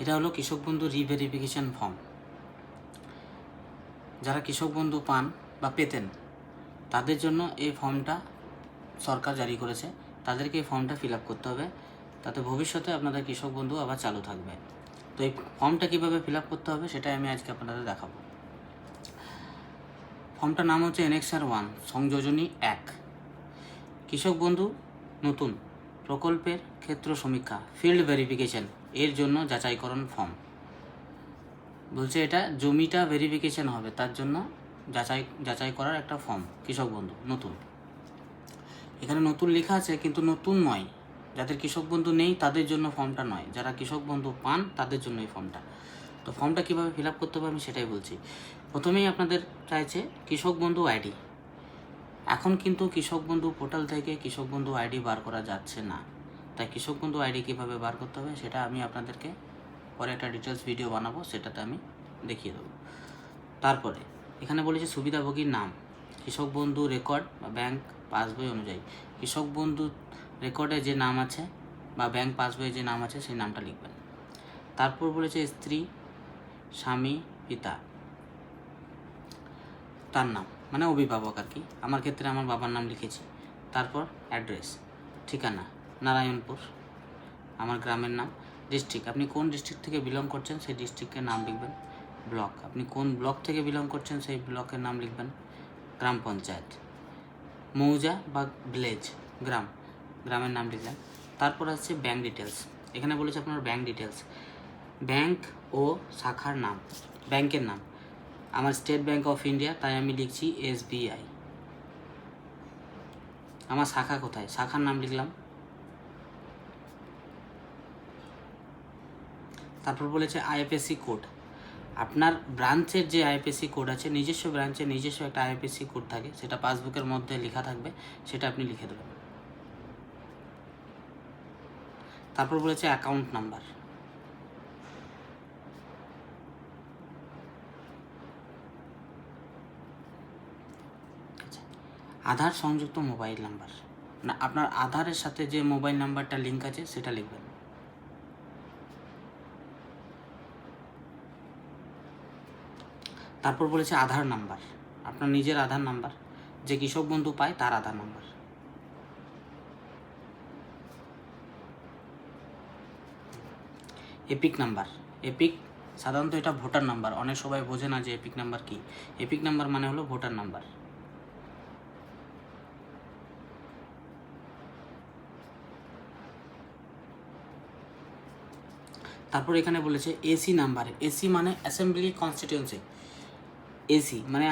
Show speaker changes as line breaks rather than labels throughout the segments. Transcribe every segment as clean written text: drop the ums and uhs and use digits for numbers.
এটা হলো কৃষক বন্ধু রিভেরিফিকেশন ফর্ম। যারা কৃষক বন্ধু পান বা পেতেন তাদের জন্য এই ফর্মটা সরকার জারি করেছে। তাদেরকে এই ফর্মটা ফিল আপ করতে হবে, তাতে ভবিষ্যতে আপনাদের কৃষক বন্ধু আবার চালু থাকবে। তো এই ফর্মটা কীভাবে ফিল আপ করতে হবে সেটাই আমি আজকে আপনাদের দেখাবো। ফর্মটার নাম হচ্ছে অ্যানেক্সার 1 সংযোজনী 1 কৃষক বন্ধু নতুন প্রকল্পের ক্ষেত্র সমীক্ষা ফিল্ড ভেরিফিকেশন এর জন্য যাচাইকরণ ফর্ম। বলছে এটা জমিটা ভেরিফিকেশন হবে, তার জন্য যাচাই করার একটা ফর্ম। কৃষক বন্ধু নতুন, এখানে নতুন লেখা আছে কিন্তু নতুন নয়। যাদের কৃষক বন্ধু নেই তাদের জন্য ফর্মটা নয়, যারা কৃষক বন্ধু পান তাদের জন্য এই ফর্মটা। তো ফর্মটা কীভাবে ফিল আপ করতে হবে আমি সেটাই বলছি। প্রথমেই আপনাদের চাইছে কৃষক বন্ধু আইডি। এখন কিন্তু কৃষক বন্ধু পোর্টাল থেকে কৃষক বন্ধু আইডি বার করা যাচ্ছে না, তাই কৃষক বন্ধু আইডি কীভাবে বার করতে হবে সেটা আমি আপনাদেরকে পরে একটা ডিটেলস ভিডিও বানাবো, সেটাতে আমি দেখিয়ে দেবো। তারপরে এখানে বলেছে সুবিধাভোগীর নাম কৃষক বন্ধু রেকর্ড বা ব্যাংক পাসবই অনুযায়ী। কৃষক বন্ধু রেকর্ডে যে নাম আছে বা ব্যাংক পাসবইয়ে যে নাম আছে সেই নামটা লিখবেন। তারপর বলেছে স্ত্রী, স্বামী, পিতা, তার নাম মানে অভিভাবক আর কি। আমার ক্ষেত্রে আমার বাবার নাম লিখেছি। তারপর অ্যাড্রেস, ঠিকানা নারায়ণপুর আমার গ্রামের নাম। ডিস্ট্রিক্ট, আপনি কোন ডিস্ট্রিক্ট থেকে বিলং করছেন সেই ডিস্ট্রিক্টের নাম লিখবেন। ব্লক, আপনি কোন ব্লক থেকে বিলং করছেন সেই ব্লকের নাম লিখবেন। গ্রাম পঞ্চায়েত, মৌজা বা ভিলেজ, গ্রামের নাম লিখলেন। তারপর আছে ব্যাঙ্ক ডিটেলস। এখানে বলেছে আপনার ব্যাঙ্ক ডিটেলস, ব্যাঙ্ক ও শাখার নাম, ব্যাংকের নাম। আমার স্টেট ব্যাঙ্ক অফ ইন্ডিয়া, তাই আমি লিখছি SBI। আমার শাখা কোথায়, শাখার নাম লিখলাম। তারপর বলেছে IFSC কোড, আপনার ব্রাঞ্চের যে IFSC কোড আছে, নিজস্ব ব্রাঞ্চের নিজস্ব একটা IFSC কোড থাকে, সেটা পাসবুকের মধ্যে লেখা থাকবে, সেটা আপনি লিখে দেবেন। তারপর বলেছে অ্যাকাউন্ট নাম্বার, আধার সংযুক্ত মোবাইল নাম্বার, না আপনার আধারের সাথে যে মোবাইল নাম্বারটা লিঙ্ক আছে সেটা লিখবেন। তারপর বলেছে আধার নাম্বার, আপনার নিজের আধার নাম্বার, যে কৃষক বন্ধু পায় তার আধার নাম্বার। এপিক নাম্বার, এপিক সাধারণত এটা ভোটার নাম্বার, অনেক সবাই বোঝে না যে এপিক নাম্বার কি। এপিক নাম্বার মানে হলো ভোটার নাম্বার। তারপর এখানে বলেছে এসি নাম্বার, এসি মানে অ্যাসেম্বলি কনস্টিটিউয়েন্সি। এসি মানে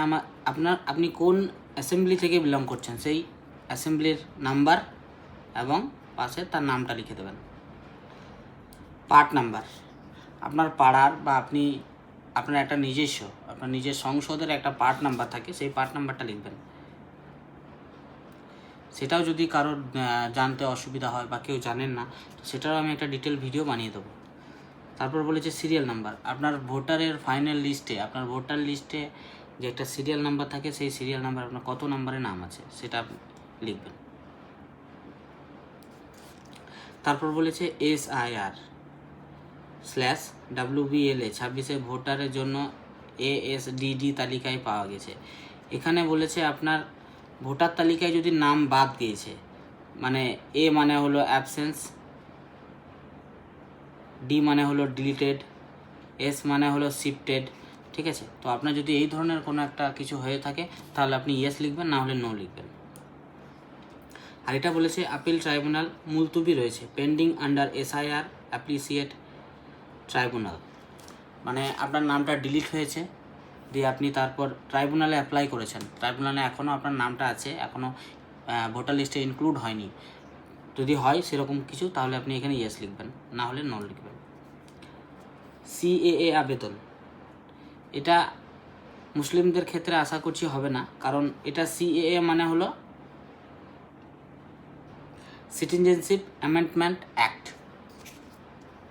আপনি কোন অ্যাসেম্বলি থেকে বিলং করছেন সেই অ্যাসেম্বলির নাম্বার এবং পাশে তার নামটা লিখে দেবেন। পার্ট নাম্বার, আপনার পাড়ার বা আপনার একটা আপনার নিজের সংসদের একটা পার্ট নাম্বার থাকে, সেই পার্ট নাম্বারটা লিখবেন। সেটাও যদি কারোর জানতে অসুবিধা হয় বা কেউ জানেন না, তো সেটাও আমি একটা ডিটেল ভিডিও বানিয়ে দেবো। তারপর বলেছে সিরিয়াল নাম্বার, আপনার ভোটারের ফাইনাল লিস্টে, আপনার ভোটার লিস্টে যে একটা সিরিয়াল নাম্বার থাকে, সেই সিরিয়াল নাম্বার আপনার কত নাম্বারে নাম আছে সেটা লিখবেন। তারপর বলেছে SIR/WBLA 26 ভোটারের জন্য ASDD তালিকায় পাওয়া গেছে। এখানে বলেছে আপনার ভোটার তালিকায় যদি নাম বাদ গিয়েছে, মানে A মানে হলো অ্যাবসেন্স, D মানে হলো ডিলিটেড, S মানে হলো শিফটেড, ঠিক আছে। তো আপনার যদি এই ধরনের কোনো একটা কিছু হয়ে থাকে তাহলে আপনি ইয়েস লিখবেন, না হলে নো লিখবেন। আর এটা বলেছে আপিল ট্রাইব্যুনাল মুলতুবি রয়েছে, pending under SIR appreciate tribunal, মানে আপনার নামটা ডিলিট হয়েছে, দিয়ে আপনি তারপর ট্রাইব্যুনালে অ্যাপ্লাই করেছেন, ট্রাইব্যুনালে এখনও আপনার নামটা আছে, এখনও ভোটার লিস্টে ইনক্লুড হয়নি। যদি হয় সেরকম কিছু তাহলে আপনি এখানে ইয়েস লিখবেন, না হলে নো লিখবেন। CAA আবেদন, এটা মুসলিমদের ক্ষেত্রে আশা করছি হবে না, কারণ এটা CAA মানে হলো সিটিজেনশিপ অ্যামেন্ডমেন্ট অ্যাক্ট,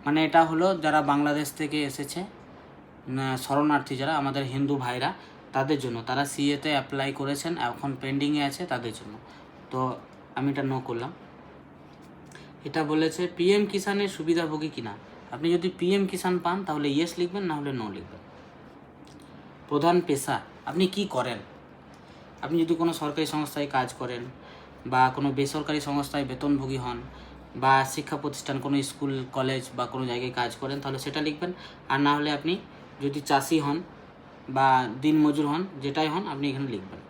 মানে এটা হলো যারা বাংলাদেশ থেকে এসেছে শরণার্থী, যারা আমাদের হিন্দু ভাইরা, তাদের জন্য, তারা CAতে অ্যাপ্লাই করেছেন, এখন পেন্ডিংয়ে আছে তাদের জন্য। তো আমি এটা নো করলাম। এটা বলেছে PM কিষাণের সুবিধাভোগী কিনা, আপনি যদি পিএম কিষাণ পান তাহলে ইয়েস লিখবেন, না হলে নো লিখবেন। প্রধান পেশা, আপনি কি করেন? আপনি যদি কোনো সরকারি সংস্থায় কাজ করেন বা কোনো বেসরকারি সংস্থায় বেতনভোগী হন বা শিক্ষা প্রতিষ্ঠান কোনো স্কুল কলেজ বা কোনো জায়গায় কাজ করেন তাহলে সেটা লিখবেন। আর না হলে আপনি যদি চাষি হন বা দিনমজুর হন, যেটাই হন আপনি এখানে লিখবেন।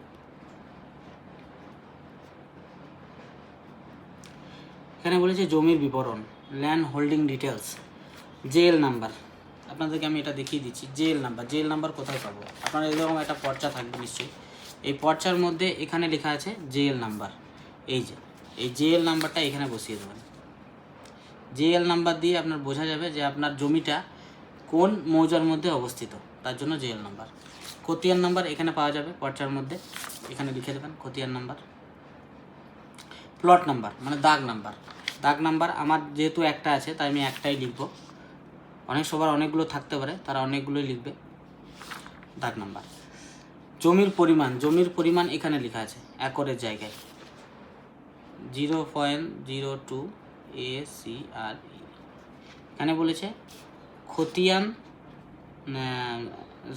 এখানে বলেছে জমির বিবরণ, land holding details, JL number. আপনাদেরকে আমি এটা দেখিয়ে দিচ্ছি। জেএল নাম্বার কোথায় পাবো? আপনারা এরকম একটা পর্চা থাকবে নিশ্চয়ই। এই পর্চার মধ্যে এখানে লেখা আছে জেএল নাম্বার। এই জেএল নাম্বারটা এখানে বসিয়ে দেবেন। জেএল নাম্বার দিয়ে আপনার বোঝা যাবে যে আপনার জমিটা কোন মৌজার মধ্যে অবস্থিত, তার জন্য জেএল নাম্বার। খতিয়ান নাম্বার এখানে পাওয়া যাবে পর্চার মধ্যে, এখানে লিখে দেবেন খতিয়ান নাম্বার। প্লট নাম্বার মানে দাগ নাম্বার আমার যেহেতু একটা আছে তাই আমি একটাই লিখব। অনেক সবার অনেকগুলো থাকতে পারে, তারা অনেকগুলোই লিখবে। দাগ নাম্বার। জমির পরিমাণ এখানে লেখা আছে একরের জায়গায় 0.02 ACRE। এখানে বলেছে খতিয়ান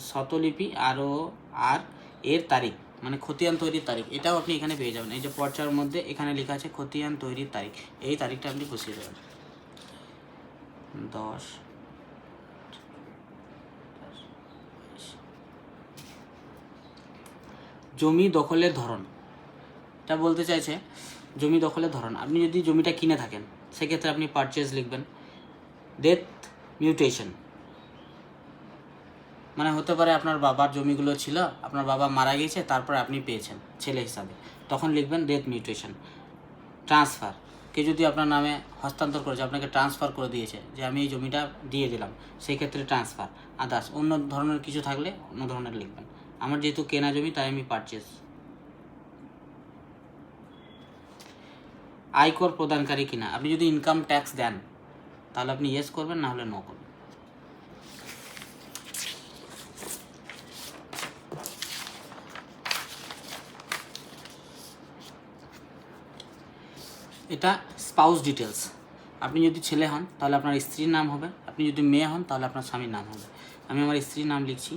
শতলিপি আর এর তারিখ, মানে খতিয়ান তৈরির তারিখ, এটাও আপনি এখানে পেয়ে যাবেন। এই যে পর্চার মধ্যে এখানে লেখা আছে খতিয়ান তৈরির তারিখ, এই তারিখটা আপনি বসিয়ে দেবেন। 10। জমি দখলের ধরন, এটা বলতে চাইছে জমি দখলের ধরন। আপনি যদি জমিটা কিনে থাকেন সেক্ষেত্রে আপনি পারচেজ লিখবেন। ডেথ মিউটেশন মানে হতে পারে আপনার বাবার জমিগুলো ছিল, আপনার বাবা মারা গিয়েছে, তারপর আপনি পেয়েছেন ছেলে হিসাবে, তখন লিখবেন ডেথ মিউটেশন। ট্রান্সফার, কেউ যদি আপনার নামে হস্তান্তর করেছে, আপনাকে ট্রান্সফার করে দিয়েছে যে আমি এই জমিটা দিয়ে দিলাম, সেই ক্ষেত্রে ট্রান্সফার। আদার্স অন্য ধরনের কিছু থাকলে অন্য ধরনের লিখবেন। আমার যেহেতু কেনা জমি তাই আমি পারচেজ। আয়কর প্রদানকারী কিনা, আপনি যদি ইনকাম ট্যাক্স দেন তাহলে আপনি ইয়েস করবেন, না হলে নো করবেন। এটা স্পাউস ডিটেলস। আপনি যদি ছেলে হন তাহলে আপনার স্ত্রীর নাম হবে, আপনি যদি মেয়ে হন তাহলে আপনার স্বামীর নাম হবে। আমি আমার স্ত্রীর নাম লিখছি।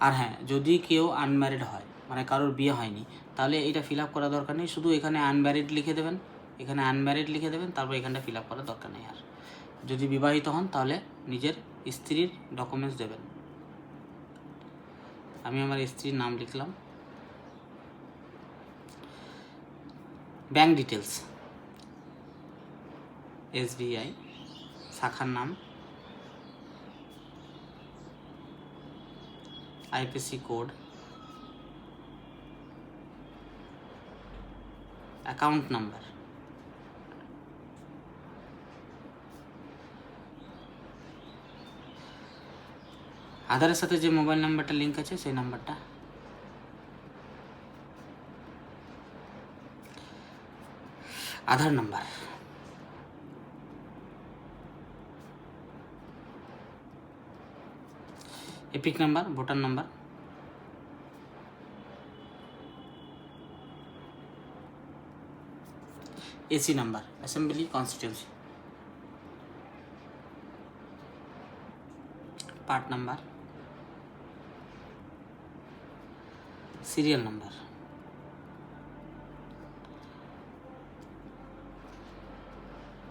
আর হ্যাঁ, যদি কেউ আনম্যারিড হয়, মানে কারোর বিয়ে হয়নি, তাহলে এটা ফিল আপ করা দরকার নেই, শুধু এখানে আনম্যারিড লিখে দেবেন, এখানে আনম্যারিড লিখে দেবেন, তারপর এখানটা ফিল আপ করার দরকার নেই। আর যদি বিবাহিত হন তাহলে নিজের স্ত্রীর ডকুমেন্টস দেবেন। আমি আমার স্ত্রীর নাম লিখলাম। ব্যাংক ডিটেলস, SBI, শাখার নাম, IPC কোড, অ্যাকাউন্ট নাম্বার, আধারের সাথে যে মোবাইল নাম্বারটা লিঙ্ক আছে সেই নাম্বারটা, Aadhaar number, EPIC number, voter number, AC number, assembly constituency, part number, serial number.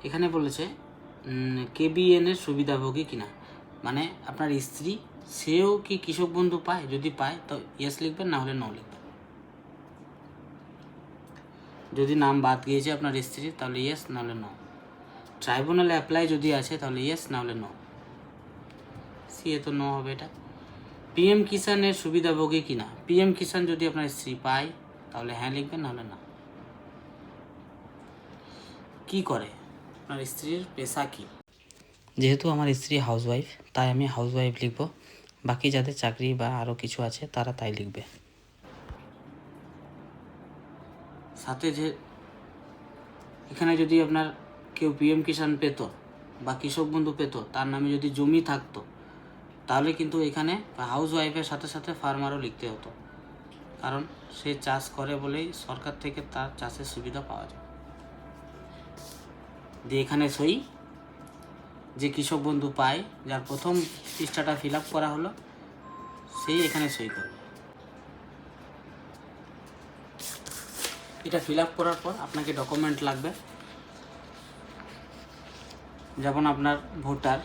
এখানে বলেছে KBN এর সুবিধাভোগী কিনা, মানে আপনার স্ত্রী সেও কি কৃষক বন্ধু পায়, যদি পায় তো ইয়েস লিখবেন, না হলে নো লিখবেন। যদি নাম বাদ গিয়েছে আপনার স্ত্রীর তাহলে ইয়েস, না হলে নো। ট্রাইব্যুনাল অ্যাপ্লাই যদি আছে তাহলে ইয়েস, না হলে নো। সিএ তো নো হবে এটা। PM কিষাণের সুবিধাভোগী কিনা, PM কিষাণ যদি আপনার স্ত্রী পায় তাহলে হ্যাঁ লিখবেন, না হলে না। কি করে, আপনার স্ত্রীর পেশা কি? যেহেতু আমার স্ত্রী হাউসওয়াইফ তাই আমি হাউসওয়াইফ লিখব, বাকি যাদের চাকরি বা আরও কিছু আছে তারা তাই লিখবে। সাথে যে এখানে যদি আপনার কেউ PM কিষাণ পেত বা কৃষক বন্ধু পেত, তার নামে যদি জমি থাকতো তাহলে কিন্তু এখানে হাউসওয়াইফের সাথে সাথে ফার্মারও লিখতে হতো, কারণ সে চাষ করে বলেই সরকার থেকে তার চাষের সুবিধা পাওয়া যায়। দিয়ে এখানে সই, যে কৃষক বন্ধু পায়, যার প্রথম পৃষ্ঠাটা ফিল আপ করা হলো, সেই এখানে সই করবে। এটা ফিল আপ করার পর আপনাকে ডকুমেন্ট লাগবে, যেমন আপনার ভোটার,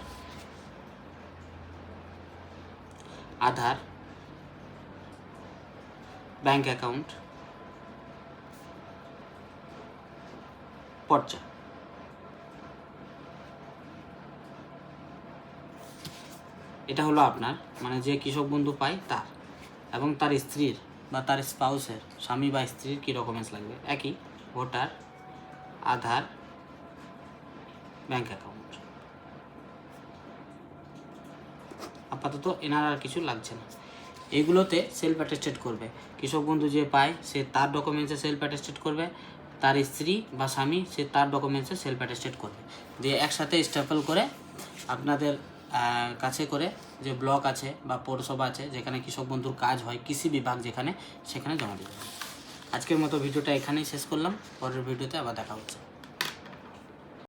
আধার, ব্যাংক অ্যাকাউন্ট, পর্চা। এটা হলো আপনার, মানে যে কৃষক বন্ধু পায় তার, এবং তার স্ত্রীর বা তার স্পাউসের, স্বামী বা স্ত্রীর কী ডকুমেন্টস লাগবে, একই, ভোটার, আধার, ব্যাংক অ্যাকাউন্ট। আপাতত এনার আর কিছু লাগছে না। এইগুলোতে সেলফ অ্যাটেস্টেড করবে। কৃষক বন্ধু যে পায় সে তার ডকুমেন্টসে সেলফ অ্যাটেস্টেড করবে, তার স্ত্রী বা স্বামী সে তার ডকুমেন্টসে সেলফ অ্যাটেস্টেড করবে, দিয়ে একসাথে স্ট্যাপল করে আপনাদের কাছে করে যে ব্লক আছে বা পৌরসভা আছে যেখানে কৃষক বন্ধুর কাজ হয়, কৃষি বিভাগ যেখানে, সেখানে জমা দেবে। আজকের মতো ভিডিওটা এখানেই শেষ করলাম, পরের ভিডিওতে আবার দেখা হচ্ছে।